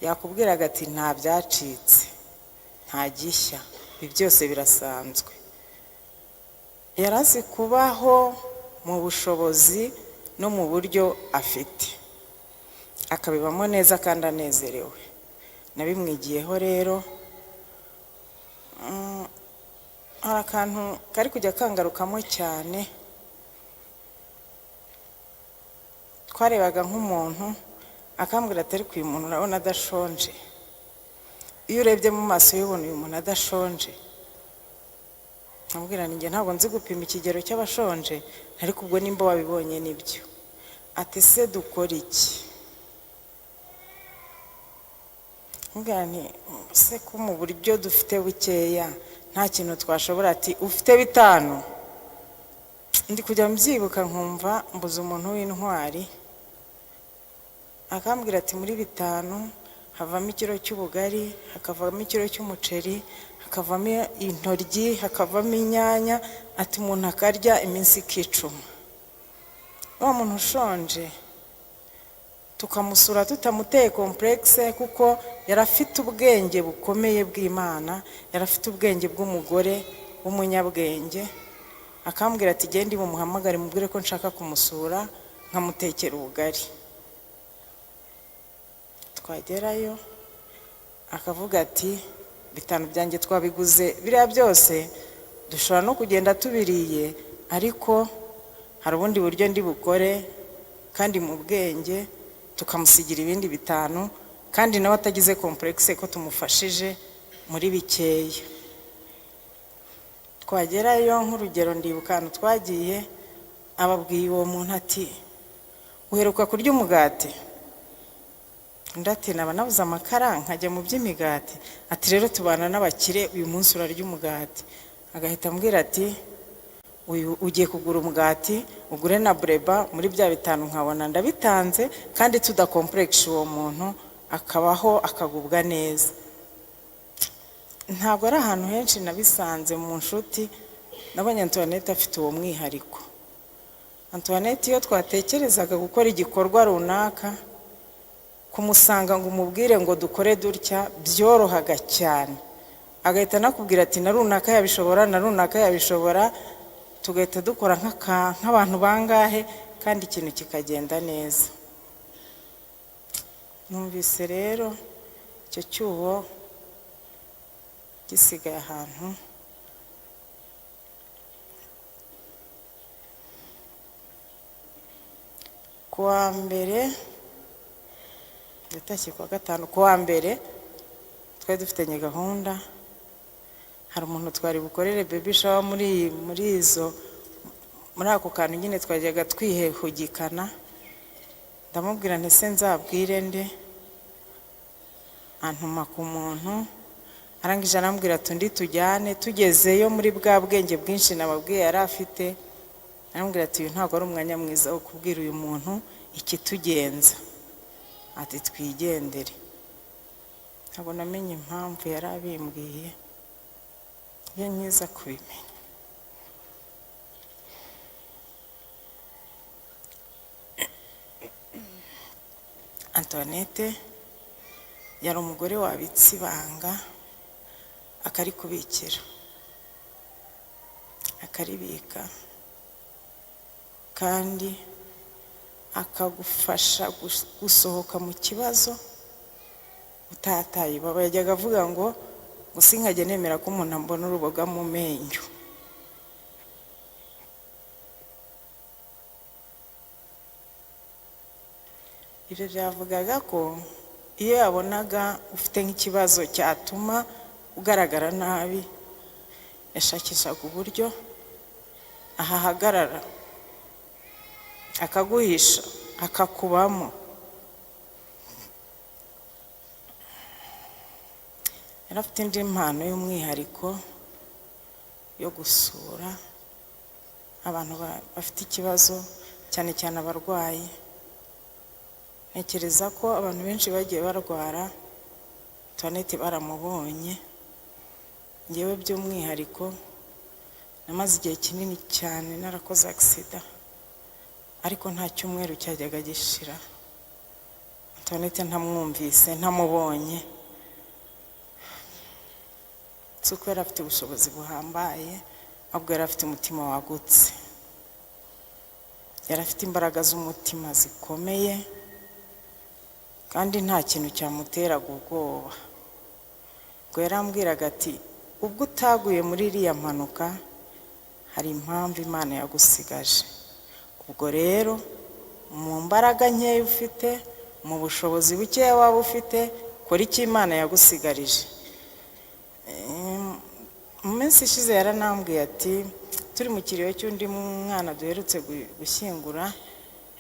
yakubwiraga ati nta byacitse, nta gishya, ibi byose birasanzwe. Yarazi kubaho mu bushobozi no mu buryo afite, akabibamo neza kandi anezerewe. Nabimwigiyeho rero. Hari akantu kari kujya kangarukamo cyane. Twarebaga nk'umuntu akambwira ati ariko uyu muntu urabona adashonje. Iyo urebye mu maso y'ubona uyu muntu adashonje, nkambwira ninjye ntabwo nzi gupima ikigero cy'abashonje, ariko ubwo nimba wabibonye nibyo. Ati se dukora iki? Nkambwira nti se ko mu buryo dufite bukeya nta kintu twashobora. Ati ufite 5. Ndi kujya mbyibuka nkumva mbuze umuntu w'intwari. Akambwira ati muri 5 havamo ikiro cy'ubugari, hakavamo ikiro cy'umuceri, hakavamo intoryi, hakavamo inyanya. Ati umuntu akarya iminsi ikicuma. Wa muntu ushonje tukamusura tutamuteye complexe, kuko yarafite ubwenge bukomeye bw'Imana, yarafite ubwenge bw'umugore w'umunyabwenge. Akambwira ati genda bumuhamagare mubwire ko nshaka kumusura nkamutekera ubugari. Twagerayo akavuga ati 5 byanjye twabiguze, biriya byose dushobora no kugenda tubiriye, ariko hari ubundi buryo ndi bukore kandi mu bwenge, tukamusigira ibindi 5 kandi nawe atagize complexe ko tumufashije muri bikeya. Twagerayo nk'urugero ndibuka ahantu twagiye, ababwiye uwo muntu ati uheruka kurya umugati? Ndati naba nabuze amakara nkajya mu by'imigati. Ati rero tubana n'abakire, uyu munsi urarya umugati. Agahita ambwira ati ugiye kugura umugati, ugure na breba muri bya 5 nkabona ndabitanze, kandi tudakomplexe uwo muntu akabaho akagubwa neza. Ntabwo ari ahantu henshi nabisanze mu nshuti. Nabonye Antoinette afite uwo mwihariko. Antoinette iyo twatekerezaga gukora igikorwa runaka, kumusanga ngo umubwire ngo dukore dutya byorohaga cyane. Agahita nakubwira ati na runaka yabishobora, na runaka yabishobora, tugahita dukora nk'abantu bangahe kandi ikintu kikagenda neza. Numvise rero icyo cyuho gisigaye ahantu. Kuwa mbere ndetse kwa 5, kuwa mbere twari dufitanye gahunda. Hari umuntu twari bukorere baby shower muri ako kantu nyine twajyaga twihehugikana. Ndamubwira nti se nzabwire nde? Antuma ku muntu, arangije arambwira ati ndi tujyane. Tugezeyo muri bwa bwenge bwinshi nababwiye yari afite, arambwira ati uyu ntabwo ari umwanya mwiza wo kubwira uyu muntu ikitugenza. Ati twigendere. Ntabwo namenye impamvu yari abimbwiye, iyo nkiza kubimenya. Antoinette yari umugore wabitse ibanga, akarikubikira, akaribika, kandi akagufasha gusohoka mu kibazo utataye. Baba yajyaga avuga ngo sinkajye nemera ko umuntu ambona uruboga mu menyo. Ibyo byavugaga ko iyo yabonaga ufite nk'ikibazo cyatuma ugaragara nabi, yashakishaga uburyo ahahagarara, akaguhisha, akakubamo. Yari afite indi mpano y'umwihariko yo gusura abantu bafite ikibazo, cyane cyane abarwayi. Ntekereza ko abantu benshi bagiye barwara, Antoinette baramubonye. Ngewe by'umwihariko namaze igihe kinini cyane narakoze accident, ariko nta cyumweru cyajyaga gishira Antoinette ntamwumvise ntamubonye, si uko yari afite ubushobozi buhambaye, ahubwo yari afite umutima wagutse, yari afite imbaraga z'umutima zikomeye, kandi nta kintu cyamuteraga ubwoba. Ubwo yarambwiraga ati ubwo utaguye muri iriya mpanuka hari impamvu Imana yagusigaje. Ubwo rero mu mbaraga nkeya ufite, mu bushobozi bukeya waba ufite, kora icyo Imana yagusigarije. Mu minsi ishize yaranambwiye ati turi mu kiriyo cy'undi mwana duherutse gushyingura,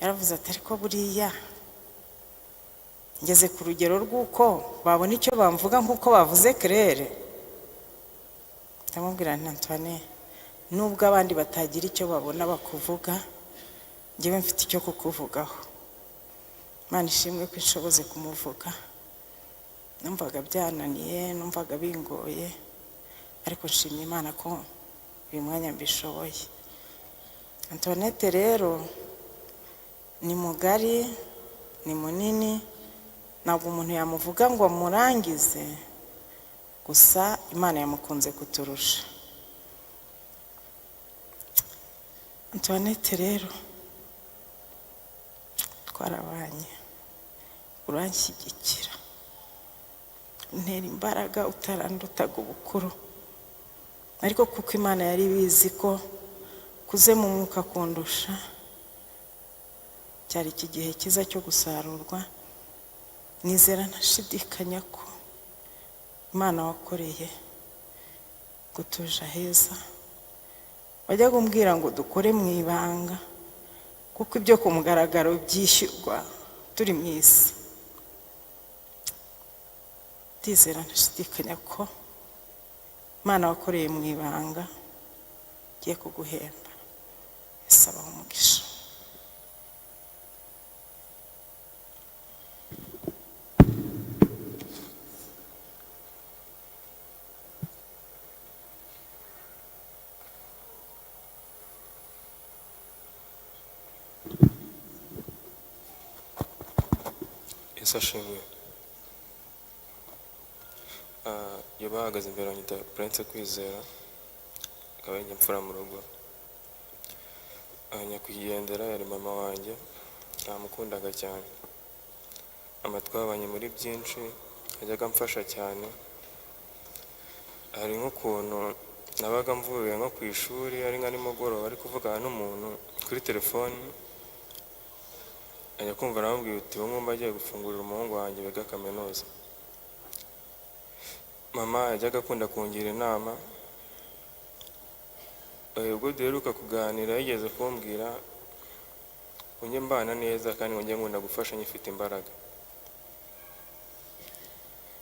yaravuze ati ariko buriya ngeze ku rugero rw'uko babona icyo bamvuga nk'uko bavuze Claire. Ndamubwira nti Antoine, nubwo abandi batagira icyo babona bakuvuga, njyewe mfite icyo kukuvugaho. Imana ishimwe ko inshoboze kumuvuga. Numvaga byananiye, numvaga bingoye, ariko nshimye Imana ko uyu mwanya mbishoboye. Antoinette rero ni mugari, ni munini, ntabwo umuntu yamuvuga ngo amurangize, gusa Imana yamukunze kuturusha. Antoinette rero twarabanye, uranshyigikira, untera imbaraga utarandutaga ubukuru, ariko kuko Imana yari bizi ko kuze mu mwuka kundusha, cyari iki gihe cyiza cyo gusarurwa. Nizera ntashidikanya ko Imana wakoreye gutuje heza. Wajyaga umbwira ngo dukore mu ibanga, kuko ibyo ku mugaragaro byishyurwa turi mu isi. Ndizera ntashidikanya ko Imana wakoreye mu ibanga igiye kuguhemba. Isabaho umugisha. Yesu ashimwe. Iyo bahagaze imbere banyita Prince Kwizera, akaba ari imfura mu rugo. Nyakwigendera yari mama wanjye, namukundaga cyane. Twabanye muri byinshi, yajyaga amfasha cyane. Hari nk'ukuntu nabaga mvuye nko ku ishuri ari nka nimugoroba ari kuvugana n'umuntu kuri telefoni, ajya kumva aramubwira uti ubu ngubu agiye gufungurira umuhungu wanjye wiga kaminuza. Mama yajyaga akunda kungira inama. Ubwo duheruka kuganira yigeze kumbwira unjye mbana neza kandi ngo njye nkunda gufasha nyifite imbaraga,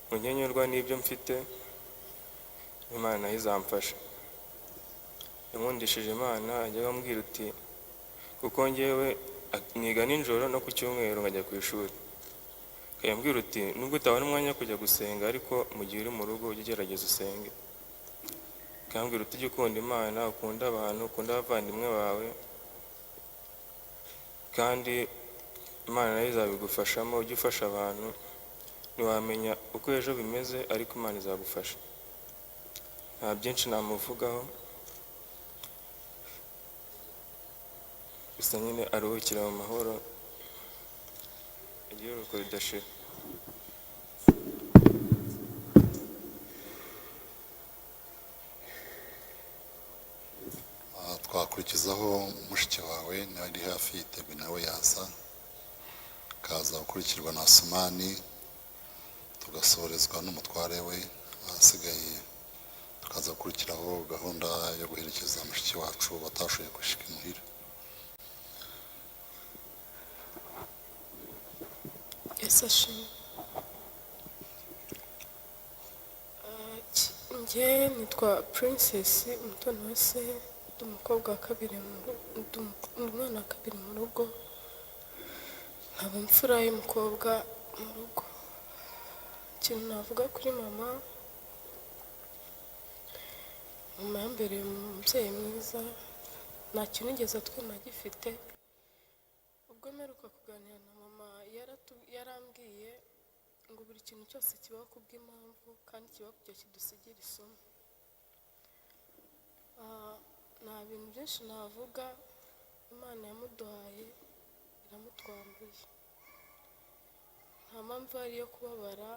ngo njye nyurwa n'ibyo mfite, Imana nayo izamfasha. Yankundishije Imana, ajyaga ambwira uti kuko njyewe niga nijoro no ku cyumweru nkajya ku ishuri. Akambwira uti nubwo utabona umwanya wo kujya gusenga, ariko mu gihe uri mu rugo ujye ugerageza usenge. Akambwira uti ujye ukunda Imana, ukunda abantu, ukunda abavandimwe bawe, kandi Imana nayo izabigufashamo. Ujye ufasha abantu, ntiwamenya uko ejo bimeze, ariko Imana izagufasha. Nta byinshi namuvugaho, gusa nyine aruhukira mu mahoro, agire uruko ridashira. Twakurikizaho mushiki wawe nawe ari hafi yiteguye nawe yaza, akaza gukurikirwa na Asumani, tugasorezwa n'umutware we. Ahasigaye tukaza gukurikiraho gahunda yo guherekeza mushiki wacu batashoboye gushika imuhira. Yesu ashimwe. Njye nitwa Princess Umutoniwase, ndi umukobwa wa kabiri, umwana wa kabiri mu rugo, nkaba imfura y'umukobwa mu rugo. Ikintu navuga kuri mama yambereye umubyeyi mwiza, nta kintu nigeze atwima gifite. Ubwo mperuka kuganira na mama yarambwiye ngo buri kintu cyose kibaho kubw'impamvu kandi kibaho kugira kidusigira isomo. Nta bintu byinshi navuga, Imana yamuduhaye iramutwambuye, nta mpamvu ari yo kubabara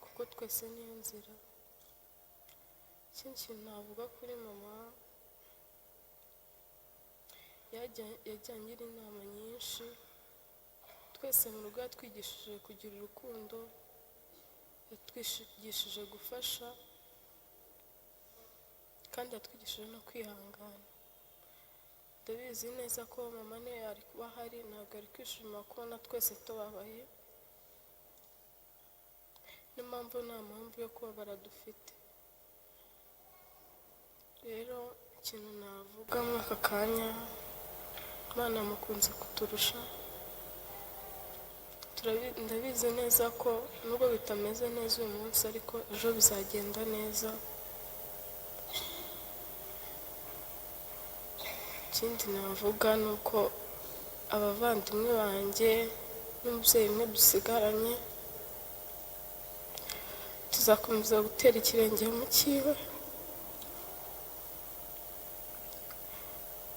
kuko twese niyo nzira. Ikindi kintu navuga kuri mama, yajya angira inama nyinshi. Twese mu rugo yatwigishije kugira urukundo, yatwigishije gufasha, kandi yatwigishije no kwihangana. Ndabizi neza ko mama niyo yari kuba ahari ntabwo ari kwishima kubona twese tubabaye, niyo mpamvu nta mpamvu yo kubabara dufite. Rero ikintu navuga muri aka kanya, Imana yamukunze kuturusha. Ndabizi neza ko nubwo bitameze neza uyu munsi ariko ejo bizagenda neza. Ikindi navuga ni uko abavandimwe banjye n'umubyeyi umwe dusigaranye tuzakomeza gutera ikirenge mu cyiwe,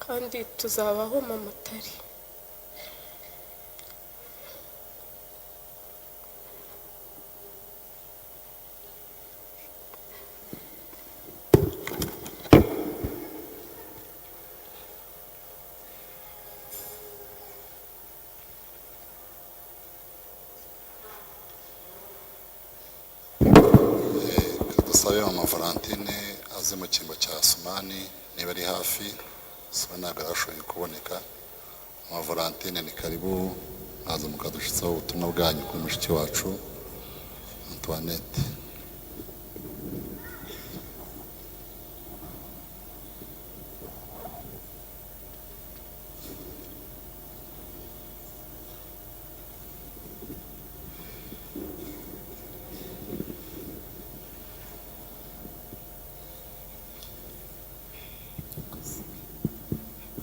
kandi tuzabaho mama atari. dusabe mama Valentine aze mu cyimbo cya Asumani niba ari hafi, Asumani ntabwo yarashoboye kuboneka. Mama Valentine ni karibu, mwaza mukadushyitsaho ubutumwa bwanyu kuri mushiki wacu Antoinette.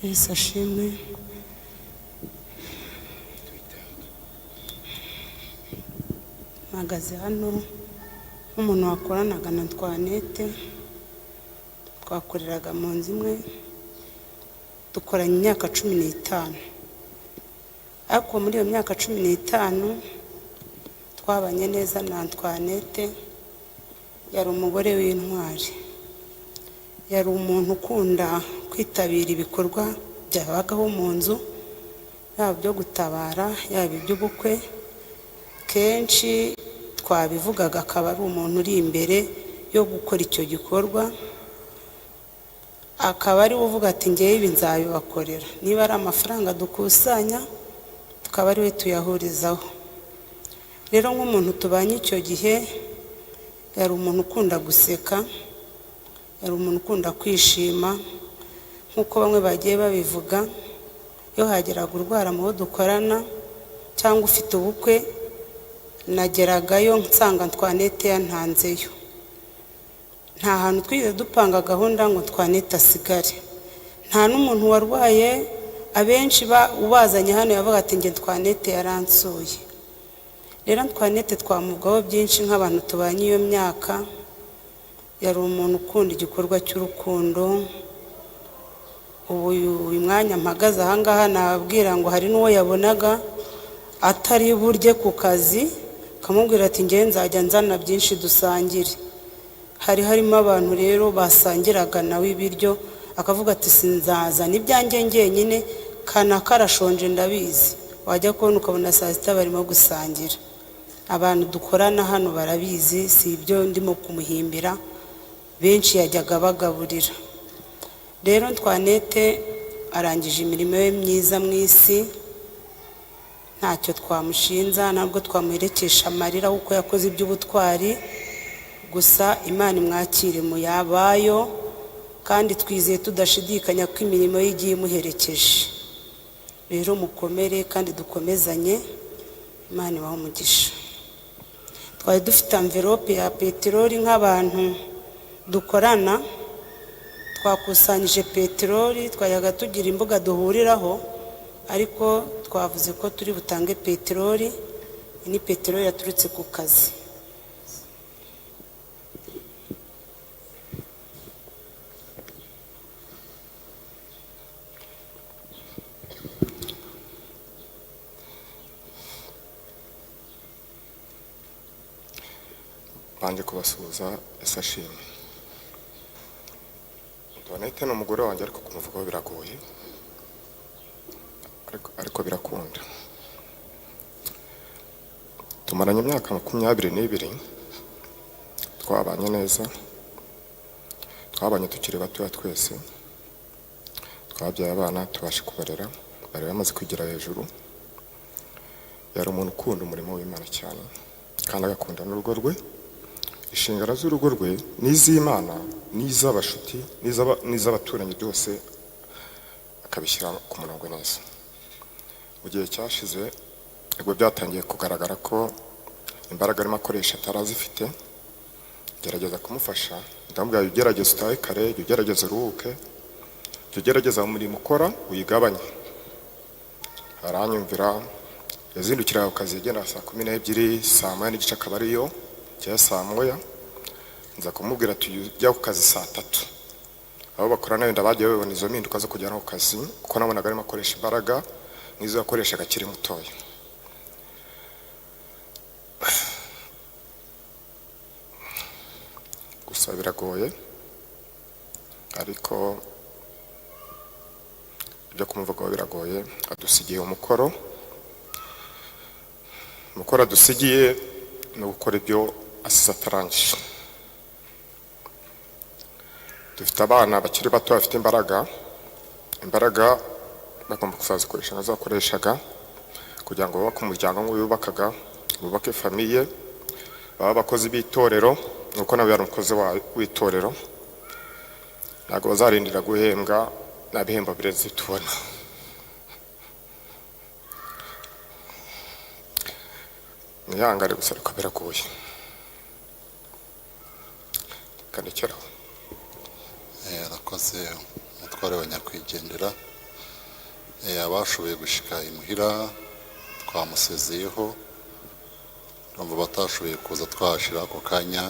Yesu ashimwe. Mpagaze hano nk'umuntu wakoranaga na Antoinette, twakoreraga mu nzu imwe, dukoranye imyaka 15. Ariko muri iyo myaka 15 twabanye neza na Antoinette. Yari umugore w'intwari, yari umuntu ukunda kwitabira ibikorwa byabagaho mu nzu, yaba byo gutabara yaba iby'ubukwe. Kenshi twabivugaga akaba ari umuntu uri imbere yo gukora icyo gikorwa, akaba ari uvuga ati ngewe ibi nzabibakorera, niba ari amafaranga dukusanya tukaba ari we tuyahurizaho. Rero nk'umuntu tubanye icyo gihe, yari umuntu ukunda guseka, yari umuntu ukunda kwishima. Nk'uko bamwe bagiye babivuga, iyo hageraga urwara mu bo dukorana cyangwa ufite ubukwe, nageragayo nsanga Antoinette yantanzeyo. Nta hantu twigeze dupanga gahunda ngo Antoinette asigare, nta n'umuntu warwaye. Abenshi ubazanye hano yavuga ati nge Antoinette yaransuye. Rero Antoinette twamugaho byinshi nk'abantu tubanye iyo myaka. Yari umuntu ukunda igikorwa cy'urukundo. Ubu uyu mwanya mpagaze ahangaha nababwira ngo hari n'uwo yabonaga atari burye ku kazi, akamubwira ati ngewe nzajya nzana byinshi dusangire. Hari harimo abantu rero basangiraga nawe ibiryo, akavuga ati sinzazana ibyanjye ngenyine, kana karashonje ndabizi. Wajya kubona ukabona saa sita barimo gusangira. Abantu dukorana hano barabizi, si ibyo ndimo kumuhimbira, benshi yajyaga bagaburira. Rero Antoinette arangije imirimo ye myiza mu isi, ntacyo twamushinza, ntabwo twamuherekesha amarira kuko yakoze iby'ubutwari. Gusa Imana imwakire mu yabayo, kandi twizeye tudashidikanya ko imirimo ye igiye imuherekeje. Rero mukomere kandi dukomezanye, Imana ibahe umugisha. Twari dufite envelope ya peteroli nk'abantu dukorana, twakusanyije peteroli, twajyaga tugira imbuga duhuriraho, ariko twavuze ko turi butange peteroli. Iyi ni peteroli yaturutse ku kazi. banje kubasuhuza ese ashimwe. Donete ni umugore wanjye ariko kumuvugaho biragoye ariko birakunda. Tumaranye imyaka 22 twabanye neza, twabanye tukiri batoya twese, twabyaye abana tubashe kubarera, bari bamaze kwigira hejuru. Yari umuntu ukunda umurimo w'Imana cyane kandi agakunda n'urugo rwe. Inshingano z'urugo rwe n'iz'Imana n'iz'abashuti n'iz'abaturanyi byose akabishyira ku murongo neza. Mu gihe cyashize ubwo byatangiye kugaragara ko imbaraga arimo akoresha atarazifite, gerageza kumufasha, ndamubwira ugerageza utahe kare, ugerageza uruhuke, ugerageza mu murimo ukora uyigabanye. Aranyumvira, yazindukira ku kazi yagenda saa 12, saa 1 n'igice akaba ariyo cyangwa saa 1. Nza kumubwira tujya ku kazi saa 3. Abo bakorana wenda bagiye babona izo mpinduka zo kujyana ku kazi kuko nabonaga arimo akoresha imbaraga n'izo yakoreshaga akiri mutoya. Gusa biragoye ariko ibyo kumuvugaho biragoye. Adusigiye umukoro adusigiye ni gukora ibyo asize atarangije. Dufite abana bakiri bato bafite imbaraga bagomba kuzazikoresha nkazakoreshaga kugira ngo bubake umuryango nk'uyubakaga, bubake famiye, baba abakozi b'itorero nuko nawe yari umukozi w'itorero. Ntabwo bazarindira guhembwa nta bihembo birenze tubona. Nihangane gusa ariko biragoye kandikiraho. Arakoze umutware wa nyakwigendera. Abashoboye gushika imuhira twamusezeyeho, urumva batashoboye kuza twashira ako kanya